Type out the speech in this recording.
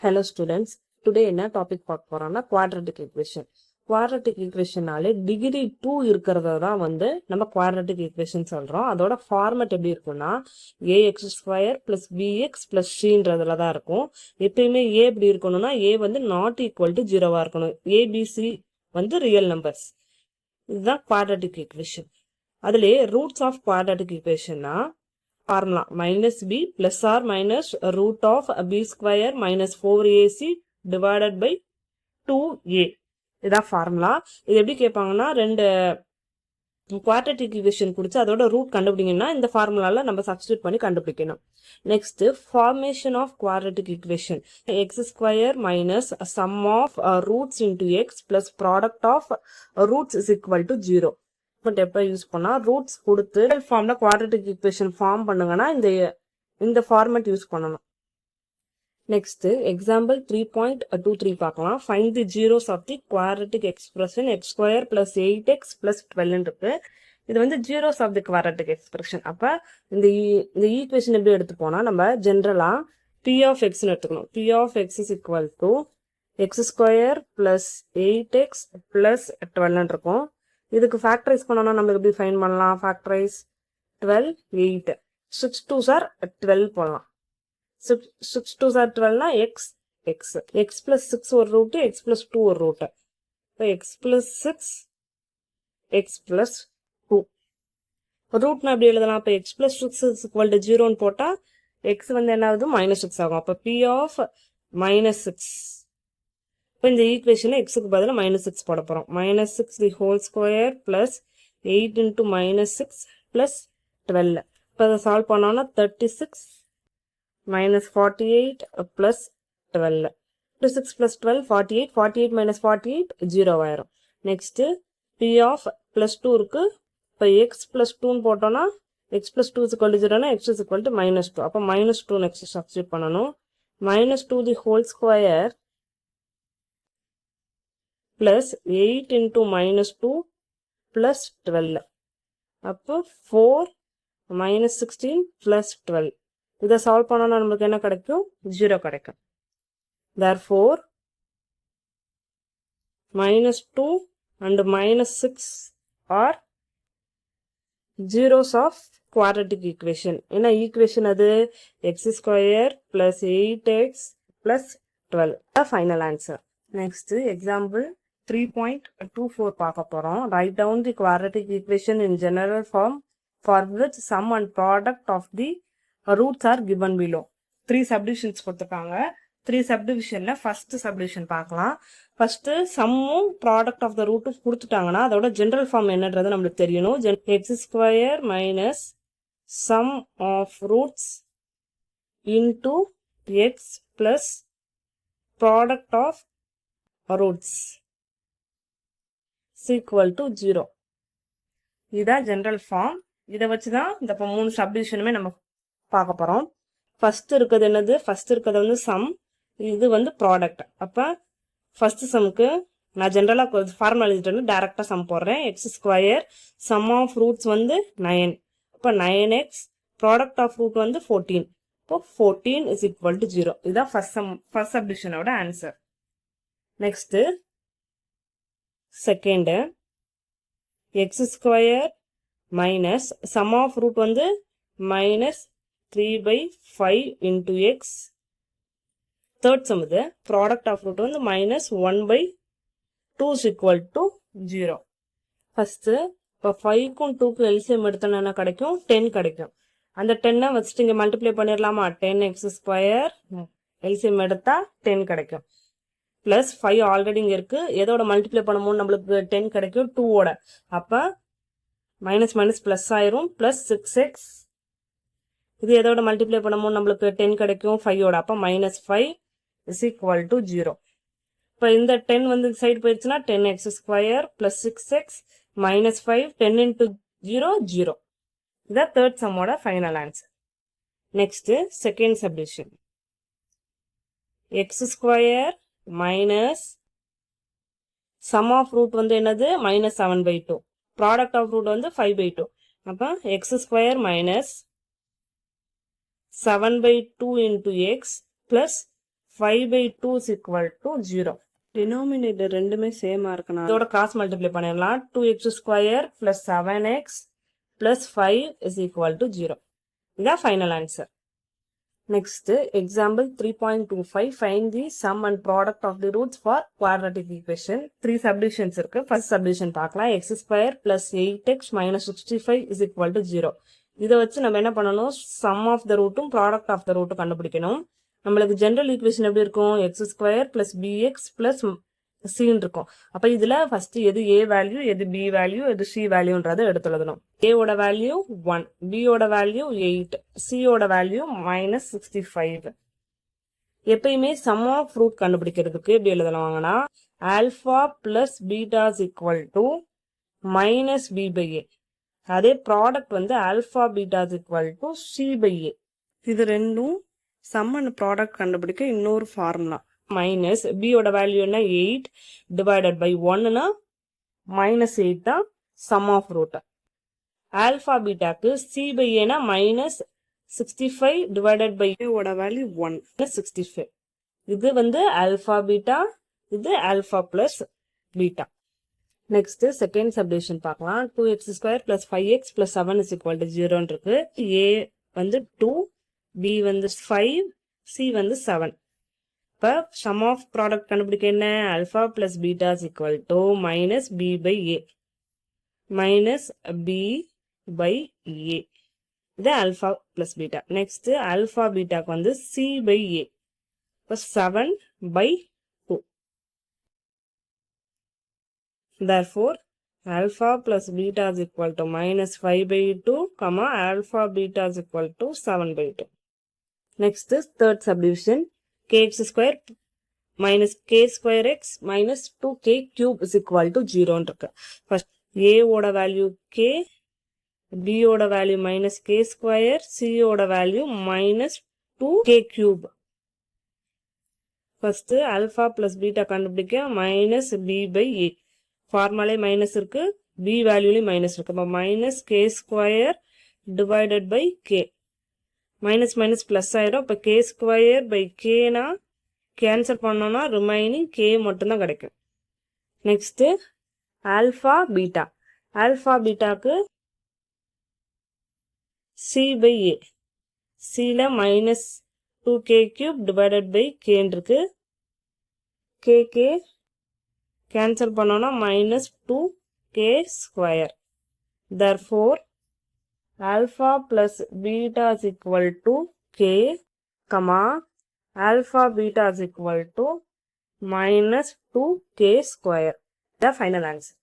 Hello students, today என்ன topic பார்க்க போறோம்னா குவாட்ரட்டிக் ஈக்குவேஷன். குவாட்ரட்டிக் ஈக்குவேஷனாலே டிகிரி 2 இருக்கிறத தான் நம்ம குவாட்ரட்டிக் ஈக்குவேஷன் சொல்றோம். அதோட ஃபார்மட் எப்படி இருக்கும்னா ax² + bx + cன்றதுல தான் இருக்கும். எப்பயுமே a எப்படி இருக்கணும்னா a நாட் ஈக்குவல் டு 0வா இருக்கணும். abc real numbers. இதுதான் குவாட்ரட்டிக் ஈக்குவேஷன். அதுலயே ரூட்ஸ் ஆஃப் குவாட்ரட்டிக் ஈக்குவேஷன்னா formula -b plus or minus root of b² minus 4ac divided by 2a. இதான் ஃபார்முலா. இது எப்படி கேட்பாங்கன்னா ரெண்டு குவாட்ரட்டிக் ஈக்குவேஷன் குடிச்சு அதோட ரூட் கண்டுபிடிங்கன்னா இந்த ஃபார்முலால நம்ம சப்ஸ்டியூட் பண்ணி கண்டுபிடிக்கணும். Next formation of quadratic equation x² minus sum of roots into x plus product of roots is equal to 0. எப்ப யூஸ் பண்ணா ரூட்ஸ் கொடுத்து ஃபார்ம்ல குவாட்ரட்டிக் ஈக்குவேஷன் ஃபார்ம் பண்ணுங்கன்னா இந்த ஃபார்மேட் யூஸ் பண்ணணும். நெக்ஸ்ட் எக்ஸாம்பிள் 3.23 பார்க்கலாம். Find the zeros of the quadratic expression x² + 8x + 12 இருக்கு. இது zeros of the quadratic expression. அப்ப இந்த ஈக்குவேஷன் எப்படி எடுத்து போனா நம்ம ஜென்ரலா p of x எடுத்துக்கணும். p of x is equal to x² + 8x + 12 இருக்கும். இதுக்கு ஃபேக்டரைஸ் பண்ணோம்னா நம்ம எப்படி ஃபைண்ட் பண்ணலாம்? ஃபேக்டரைஸ் 12 8 6 2s are 12 போடலாம். 6 2s are 12னா x plus 6 ஒரு ரூட், x plus 2 ஒரு ரூட். இப்போ x plus 6 x plus 2 ரூட்னா எப்படி எழுதலாம்? இப்போ x plus 6 is equal to 0ன்னு போட்டா x என்ன ஆகுது? -6 ஆகும். அப்போ p of -6. இப்போ இந்த ஈக்குவேஷன்ல எக்ஸுக்கு பதிலாக -6 போட போகிறோம். -6 the whole square plus 8 into -6 plus 12. இப்போ அதை சால்வ் பண்ணோன்னா 36 -48 ப்ளஸ் 12. 36 ப்ளஸ் 12 48. 48 - 48 0 ஆயிரும். நெக்ஸ்ட்டு p ஆஃப் +2 இருக்கு. இப்போ x + 2ன்னு போட்டோன்னா x + 2 is equal to 0னா x is equal to -2. அப்போ -2 நெக்ஸ்ட் சப்ஸ்டியூட் பண்ணணும். -2 the whole square plus 8 into -2 plus 12. அப்போ 4 -16 plus 12. இதை சால்வ் பண்ணோம்னா நமக்கு என்ன கிடைக்கும்? 0 கிடைக்கும். Therefore -2 and -6 are zeros of quadratic equation. என்ன ஈக்குவேஷன் அது? x² plus 8x plus 12. The final answer. Next example 3.24 பார்க்க போறோம். Write down the quadratic equation in general form for which sum and product of the roots are given below. 3 subdivisions கொடுத்திருக்காங்க. 3 subdivisionல first subdivision பார்க்கலாம். first சம்மும் product of the root கொடுத்துட்டாங்கன்னா அதோட general form என்னன்றது நமக்கு தெரியணும். x² minus sum of roots into x plus product of roots is equal to 0. இதுதான் general form. இதை வச்சு தான் இந்த 3 சப்டிவிஷனுமே நம்ம பார்க்க போகிறோம். ஃபர்ஸ்ட் இருக்கிறது என்னது? ஃபர்ஸ்ட் இருக்கிறது சம், இது ப்ராடக்ட். அப்போ ஃபர்ஸ்ட் சம்க்கு நான் ஜென்ரலாக ஃபார்முலா எழுதிட்டு டேரெக்டாக சம் போடுறேன். x² some of roots 9. அப்போ 9x ப்ராடக்ட் ஆஃப் ரூட் 14. இப்போ 14 is equal to 0. இதுதான் ஃபர்ஸ்ட் சப்டிவிஷனோட answer. Next second x² minus sum of root -3/5 into x. third sum இது product of root -1/2 is equal to 0. First இப்போ 5க்கும் 2க்கும் LCM எடுத்தோன்னா என்ன கிடைக்கும்? 10 கிடைக்கும். அந்த 10 வச்சுட்டு இங்கே மல்டிப்ளை பண்ணிடலாமா? 10x² எல்சிஎம் எடுத்தா 10 கிடைக்கும். பிளஸ் 5 ஆல்ரெடி இங்கே இருக்கு. எதோட மல்டிப்ளை பண்ணும்போது நம்மளுக்கு 10 கிடைக்கும்? 2ஓட. அப்போ மைனஸ் பிளஸ் ஆயிரும். பிளஸ் 6x இது எதோட மல்டிப்ளை பண்ணும்போது நம்மளுக்கு 10 கிடைக்கும்? 5ஓட. அப்போ -5 is equal to 0. இப்போ இந்த 10 சைடு போயிடுச்சுன்னா 10x² plus 6x minus 5 10 into 0 0. இதான் தேர்ட் சம்மோட final answer. Next second subdivision x² minus sum of root என்னது? -7/2. product of root 5/2. அப்போ x² minus 7/2 into x plus 5/2 is equal to 0. Denominator ரெண்டுமே சேமா இருக்கனால இதோட cross multiply பண்ணிடலாம். 2x square plus 7x plus 5 is equal to 0. இதான் final answer. Next, example 3.25. Find the sum and product of the roots for quadratic equation. 3 subdivisions இருக்கு. First subdivision பார்க்கலாம். x square plus 8x minus 65 is equal to 0. இதை வச்சு நம்ம என்ன பண்ணணும்? sum of the rootம் product of the rootம் கண்டுபிடிக்கணும். நம்மளுக்கு general equation எப்படி இருக்கும்? x square plus bx plus c இருக்கும். அப்ப இதுல first எது a value, எது b value, எது c valueன்றதை எடுத்து எழுதணும். a ஓட value 1, b ஓட value 8, c ஓட value minus 65. எப்பயுமே sum of root கண்டுபிடிக்கிறதுக்கு எப்படி எழுதலாம்னா alpha plus beta is equal to minus b by a. அதே ப்ராடக்ட் வந்து alpha beta is equal to c by a. இது ரெண்டும் sum and product கண்டுபிடிக்க இன்னொரு ஃபார்முலா. மைனஸ் b ஓட வேல்யூ என்ன 8 டிவைடட் பை 1 னா minus 8 தான் sum of root. ஆல்பா பீட்டாக்கு c by a னா minus 65 டிவைடட் பை a ஓட வேல்யூ 1 65. இது வந்து ஆல்பா பீட்டா, இது alpha plus beta. Next second subdivision பார்க்கலாம். 2x square plus 5x plus 7 is equal to 0 இருக்கு. a வந்து 2, b வந்து 5, c வந்து 7. இப்போ சம் ஆஃப் ப்ராடக்ட் கண்டுபிடிக்க என்ன? Alpha plus beta is equal to minus B by A, minus B by A. இது alpha plus beta. Next alpha பீட்டாக்கு வந்து சி பை ஏ. இப்போ 7 by 2. Therefore, alpha plus beta is equal to minus 5/2, comma alpha beta is equal to 7/2. Next is third subdivision. Kx square minus k square x minus 2k cube is equal to 0 இருக்கு. First a ஓட value k, b ஓட value minus k square, c ஓட value minus 2k cube. First alpha plus beta கண்டுபிடிக்க minus b by a. ஃபார்முலே minus இருக்கு, b வேல்யூலையும் minus இருக்கு. அப்போ minus K square divided by K. Minus minus plus ஆயிடும். இப்போ கே ஸ்கொயர் பை கேனா கேன்சல் பண்ணோம்னா ரிமைனிங் கே மட்டும்தான் கிடைக்கும். Next alpha beta. ஆல்ஃபா பீட்டாக்கு சி பை ஏ. சியில் minus 2k cube divided by கேன்னு இருக்கு. கே cancel பண்ணோம்னா minus 2k square. Therefore, alpha plus beta is equal to k, comma alpha beta is equal to minus 2k square. The final answer.